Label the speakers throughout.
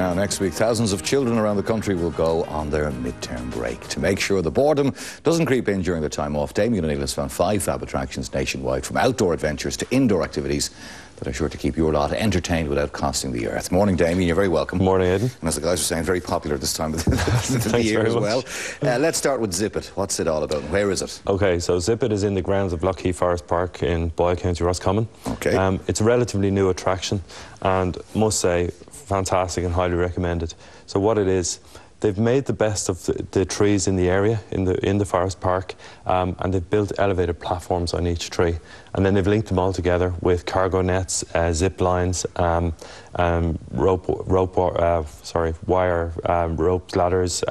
Speaker 1: Now, next week, thousands of children around the country will go on their midterm break. To make sure the boredom doesn't creep in during their time off, Damian and Aidan has found 5 fab attractions nationwide, from outdoor adventures to indoor activities that are sure to keep your lot entertained without costing the earth. Morning, Damian. You're very welcome.
Speaker 2: Morning, Aidan.
Speaker 1: And as the guys were saying, very popular this time of the year as well. Let's start with Zip It. What's it all about? Where is it?
Speaker 2: Okay, so Zip It is in the grounds of Lougheed Forest Park in Boyle, County Roscommon.
Speaker 1: Okay.
Speaker 2: It's a relatively new attraction and, must say, fantastic and highly recommended. So what it is, they've made the best of the trees in the area, in the forest park, and they've built elevated platforms on each tree. And then they've linked them all together with cargo nets, zip lines, wire, ropes, ladders.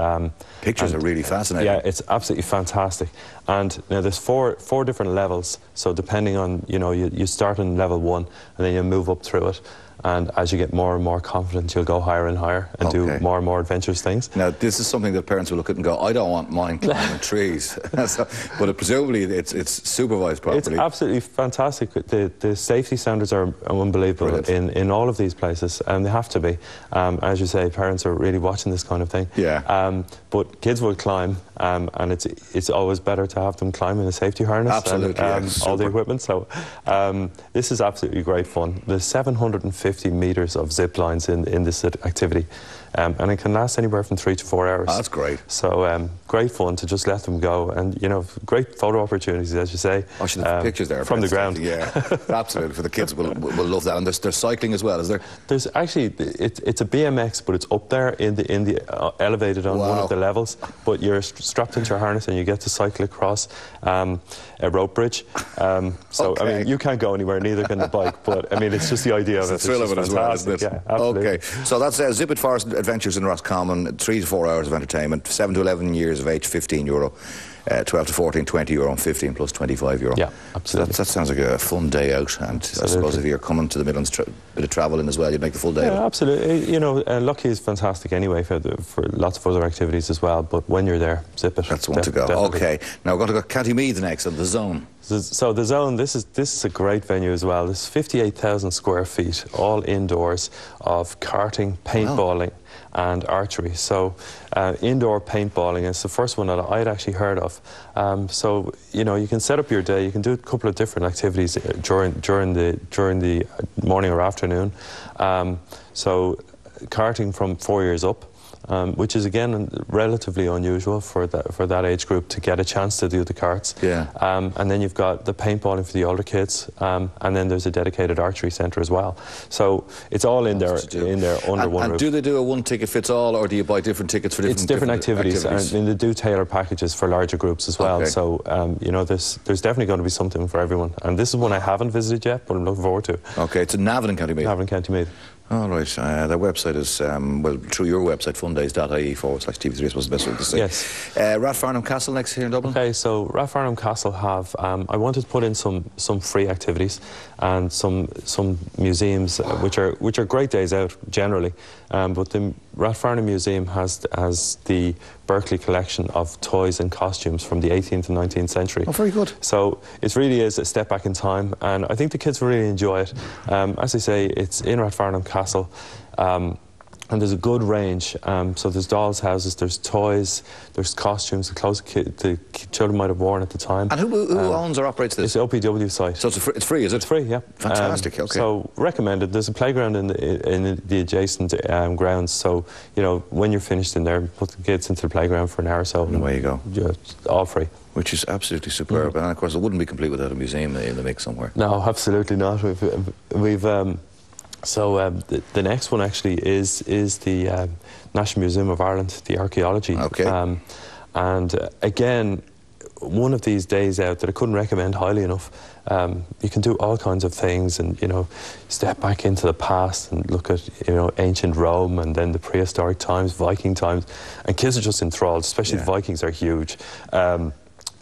Speaker 1: Pictures are really fascinating.
Speaker 2: Yeah, it's absolutely fantastic. And now there's four different levels. So depending on, you start on level 1 and then you move up through it. And as you get more and more confident, you'll go higher and higher and do more and more adventurous things.
Speaker 1: Now, this is something that parents will look at and go, I don't want mine climbing trees. But presumably it's supervised properly.
Speaker 2: It's absolutely fantastic. The safety standards are unbelievable in all of these places, and they have to be. As you say, parents are really watching this kind of thing.
Speaker 1: Yeah.
Speaker 2: But kids will climb, and it's always better to have them climb in a safety harness.
Speaker 1: Absolutely,
Speaker 2: and all the equipment. So this is absolutely great fun. There's 750 metres of zip lines in this activity, and it can last anywhere from 3 to 4 hours.
Speaker 1: Oh, that's great.
Speaker 2: So great fun to just let them go, and great photo opportunities, as you say.
Speaker 1: I should have pictures there
Speaker 2: from the ground.
Speaker 1: Yeah, absolutely. For the kids, will love that. And there's cycling as well, is there?
Speaker 2: There's actually it's a BMX, but it's up there in the elevated on one of the levels. But you're strapped into your harness and you get to cycle across a rope bridge. So I mean, you can't go anywhere, neither can the bike. But I mean, it's just the idea of it.
Speaker 1: It's the thrill of it as well, isn't it?
Speaker 2: Yeah, absolutely.
Speaker 1: Okay, so that's Zip It Forest Adventures in Roscommon. 3 to 4 hours of entertainment. 7 to 11 years of age, €15. 12 to 14, €20, and 15 plus €25.
Speaker 2: Yeah, absolutely.
Speaker 1: So that sounds like a fun day out, and I suppose if you're coming to the Midlands, bit of travel in as well, you'd make the full day.
Speaker 2: Yeah, absolutely. Lucky is fantastic anyway for lots of other activities as well. But when you're there, Zip It.
Speaker 1: That's one to go. Definitely. Okay, now we're going to go County Meath next, and the Zone.
Speaker 2: So the Zone, this is a great venue as well. This is 58,000 square feet, all indoors, of karting, paintballing, and archery. So indoor paintballing is the first one that I'd actually heard of. So you can set up your day. You can do a couple of different activities during the morning or afternoon. So karting from 4 years up. Which is again relatively unusual for that age group to get a chance to do the karts.
Speaker 1: Yeah.
Speaker 2: And then you've got the paintballing for the older kids, and then there's a dedicated archery centre as well. So it's all in there under one roof.
Speaker 1: And do they do a one ticket fits all, or do you buy different tickets for different?
Speaker 2: It's different activities, and they do tailor packages for larger groups as well. Okay. So there's definitely going to be something for everyone. And this is one I haven't visited yet, but I'm looking forward to. Okay,
Speaker 1: it's in Navan in County Meath.
Speaker 2: Navan, County Meath.
Speaker 1: All right. Their website is, through your website, fundays.ie /TV3, I suppose the best way to say.
Speaker 2: Yes.
Speaker 1: Rathfarnham Castle next here in Dublin?
Speaker 2: Okay, so Rathfarnham Castle have, I wanted to put in some free activities and some museums, which are great days out, generally. But the Rathfarnham Museum has the Berkeley collection of toys and costumes from the 18th and 19th century.
Speaker 1: Oh, very good.
Speaker 2: So it really is a step back in time, and I think the kids will really enjoy it. As I say, it's in Rathfarnham Castle, and there's a good range. So there's dolls' houses, there's toys, there's costumes, the clothes the children might have worn at the time.
Speaker 1: And who owns or operates this?
Speaker 2: It's the OPW site.
Speaker 1: So it's free, is it?
Speaker 2: It's free, yeah.
Speaker 1: Fantastic, okay.
Speaker 2: So recommended. There's a playground in the adjacent grounds, so when you're finished in there, put the kids into the playground for an hour or so.
Speaker 1: And away you go.
Speaker 2: All free.
Speaker 1: Which is absolutely superb. And of course it wouldn't be complete without a museum in the mix somewhere.
Speaker 2: No, absolutely not. So the next one actually is the National Museum of Ireland, the archaeology.
Speaker 1: Okay.
Speaker 2: And again, one of these days out that I couldn't recommend highly enough. You can do all kinds of things, and step back into the past and look at ancient Rome, and then the prehistoric times, Viking times, and kids are just enthralled. Especially the Vikings are huge.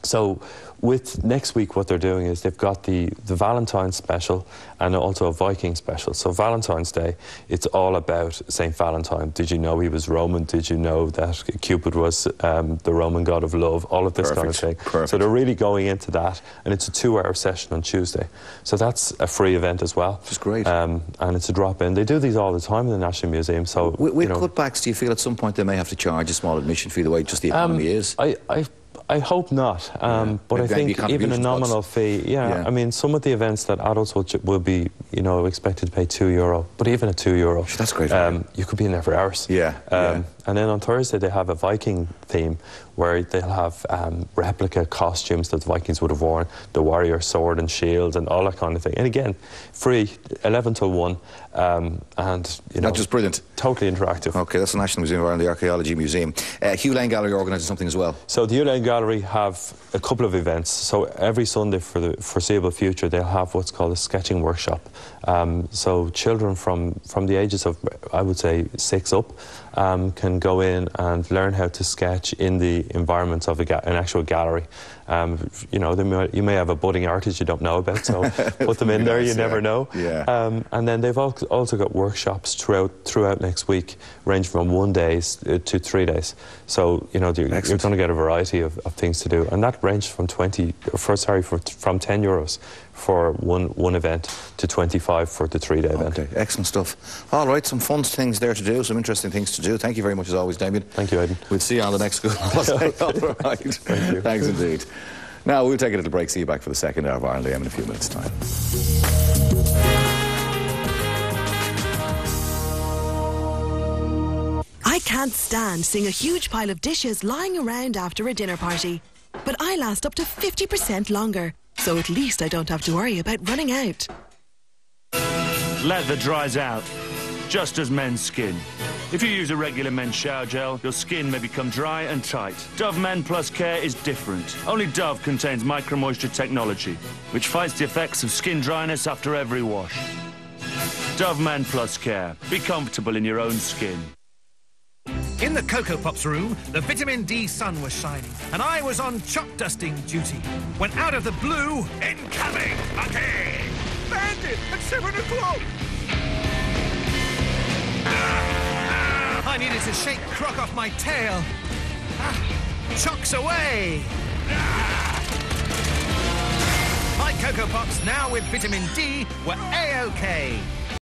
Speaker 2: So with next week, what they're doing is they've got the Valentine's special and also a Viking special. So Valentine's Day, it's all about St. Valentine. Did you know he was Roman? Did you know that Cupid was the Roman god of love? All of this kind of thing.
Speaker 1: Perfect.
Speaker 2: So they're really going into that, and it's a 2-hour session on Tuesday. So that's a free event as well.
Speaker 1: Which is great.
Speaker 2: And it's a drop-in. They do these all the time in the National Museum. So
Speaker 1: with cutbacks, do you feel at some point they may have to charge a small admission fee the way just the economy is?
Speaker 2: I hope not, but I think even a nominal fee, I mean, some of the events that adults will be, you know, expected to pay €2, but even at €2,
Speaker 1: that's great.
Speaker 2: You could be in there for hours. And then on Thursday they have a Viking theme where they'll have replica costumes that the Vikings would have worn, the warrior sword and shield and all that kind of thing. And again, free, 11 till 1, and you know,
Speaker 1: not just brilliant,
Speaker 2: totally interactive.
Speaker 1: Okay, that's the National Museum of Ireland, the Archaeology Museum. Hugh Lane Gallery organises something as well.
Speaker 2: So the Hugh Lane Gallery have a couple of events. So every Sunday for the foreseeable future, they'll have what's called a sketching workshop. So children from the ages of, I would say, 6 up, can go in and learn how to sketch in the environment of an actual gallery. You know, you may have a budding artist you don't know about, so put them in there, you never know. And then they've also got workshops throughout next week, ranging from 1 day to 3 days. So, you know, you're going to get a variety of things to do. And that ranges from from €10 for one event to 25 for the 3-day event.
Speaker 1: Okay, excellent stuff. All right, some fun things there to do, some interesting things to do. Thank you very much as always, Damian.
Speaker 2: Thank you, Aidan.
Speaker 1: We'll see you on the next school holiday. All right. Thank you. Thanks indeed. Now, we'll take a little break. See you back for the second hour of Ireland AM in a few minutes' time.
Speaker 3: I can't stand seeing a huge pile of dishes lying around after a dinner party. But I last up to 50% longer, so at least I don't have to worry about running out.
Speaker 4: Leather dries out, just as men's skin. If you use a regular men's shower gel, your skin may become dry and tight. Dove Men Plus Care is different. Only Dove contains micro-moisture technology, which fights the effects of skin dryness after every wash. Dove Men Plus Care. Be comfortable in your own skin.
Speaker 5: In the Cocoa Pops room, the vitamin D sun was shining, and I was on chalk dusting duty. When out of the blue, incoming! Okay! Bandit at 7 o'clock! I needed to shake Croc off my tail. Chocks away! My Cocoa Pops, now with vitamin D, were A-OK.